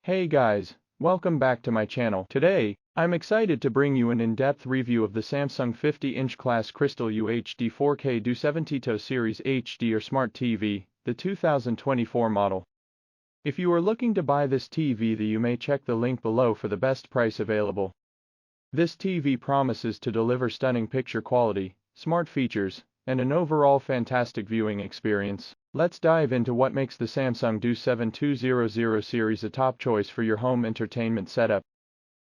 Hey guys, welcome back to my channel. Today, I'm excited to bring you an in-depth review of the Samsung 50-inch class Crystal UHD 4K Du7200 Series HD or Smart TV, the 2024 model. If you are looking to buy this TV, you may check the link below for the best price available. This TV promises to deliver stunning picture quality, smart features, and an overall fantastic viewing experience. Let's dive into what makes the Samsung Du7200 series a top choice for your home entertainment setup.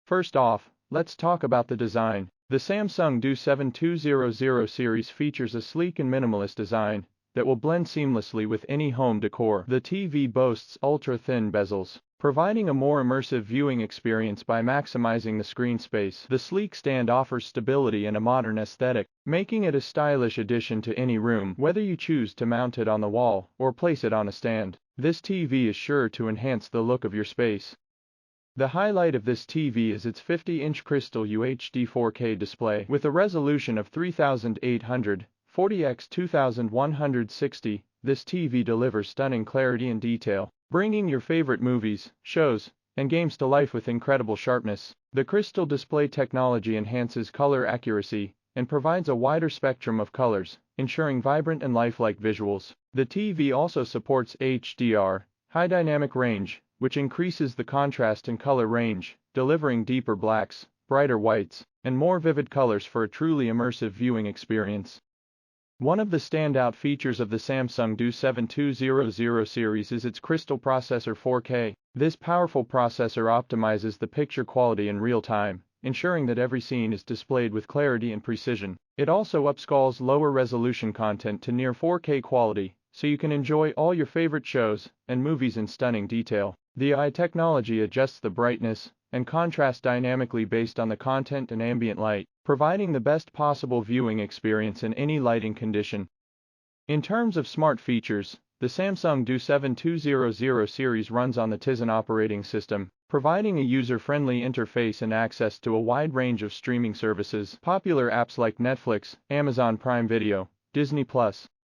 First off, let's talk about the design. The Samsung Du7200 series features a sleek and minimalist design that will blend seamlessly with any home decor. The TV boasts ultra-thin bezels, providing a more immersive viewing experience by maximizing the screen space. The sleek stand offers stability and a modern aesthetic, making it a stylish addition to any room. Whether you choose to mount it on the wall or place it on a stand, this TV is sure to enhance the look of your space. The highlight of this TV is its 50-inch Crystal UHD 4K display. With a resolution of 3840 x 2160, this TV delivers stunning clarity and detail, bringing your favorite movies, shows, and games to life with incredible sharpness. The Crystal display technology enhances color accuracy and provides a wider spectrum of colors, ensuring vibrant and lifelike visuals. The TV also supports HDR, high dynamic range, which increases the contrast and color range, delivering deeper blacks, brighter whites, and more vivid colors for a truly immersive viewing experience. One of the standout features of the Samsung Du7200 series is its Crystal Processor 4K. This powerful processor optimizes the picture quality in real time, ensuring that every scene is displayed with clarity and precision. It also upscales lower resolution content to near 4K quality, so you can enjoy all your favorite shows and movies in stunning detail. The AI technology adjusts the brightness and contrast dynamically based on the content and ambient light, providing the best possible viewing experience in any lighting condition. In terms of smart features, the Samsung Du7200 series runs on the Tizen operating system, providing a user-friendly interface and access to a wide range of streaming services. Popular apps like Netflix, Amazon Prime Video, Disney+,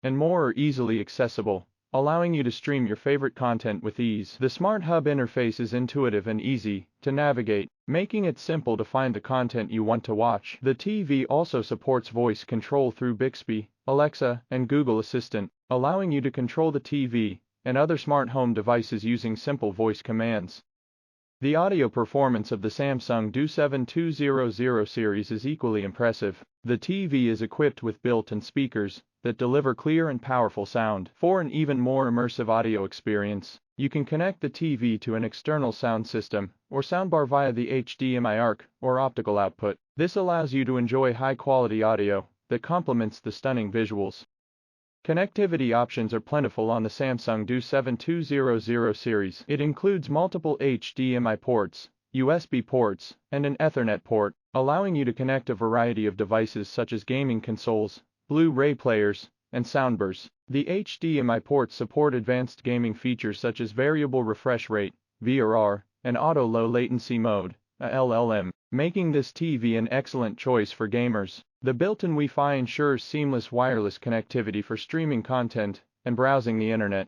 and more are easily accessible, allowing you to stream your favorite content with ease. The Smart Hub interface is intuitive and easy to navigate, making it simple to find the content you want to watch. The TV also supports voice control through Bixby, Alexa, and Google Assistant, allowing you to control the TV and other smart home devices using simple voice commands. The audio performance of the Samsung Du7200 series is equally impressive. The TV is equipped with built-in speakers that deliver clear and powerful sound. For an even more immersive audio experience, you can connect the TV to an external sound system or soundbar via the HDMI ARC or optical output. This allows you to enjoy high-quality audio that complements the stunning visuals. Connectivity options are plentiful on the Samsung Du7200 series. It includes multiple HDMI ports, USB ports, and an Ethernet port, allowing you to connect a variety of devices such as gaming consoles, Blu-ray players, and soundbars. The HDMI ports support advanced gaming features such as variable refresh rate, VRR, and auto low latency mode, LLM, making this TV an excellent choice for gamers. The built-in Wi-Fi ensures seamless wireless connectivity for streaming content and browsing the internet.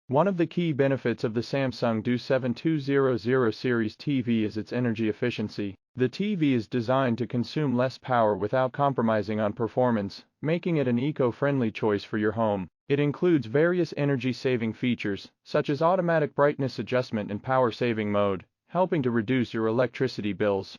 One of the key benefits of the Samsung Du7200 series TV is its energy efficiency. The TV is designed to consume less power without compromising on performance, making it an eco-friendly choice for your home. It includes various energy-saving features, such as automatic brightness adjustment and power-saving mode, helping to reduce your electricity bills.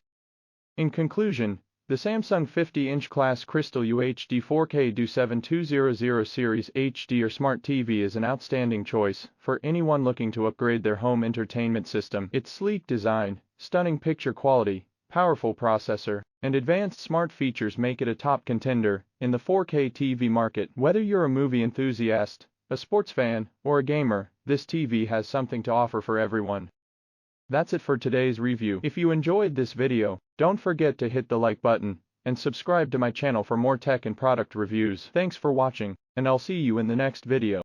In conclusion, the Samsung 50-inch class Crystal UHD 4K Du7200 Series HD or Smart TV is an outstanding choice for anyone looking to upgrade their home entertainment system. Its sleek design, stunning picture quality, powerful processor, and advanced smart features make it a top contender in the 4K TV market. Whether you're a movie enthusiast, a sports fan, or a gamer, this TV has something to offer for everyone. That's it for today's review. If you enjoyed this video, don't forget to hit the like button and subscribe to my channel for more tech and product reviews. Thanks for watching, and I'll see you in the next video.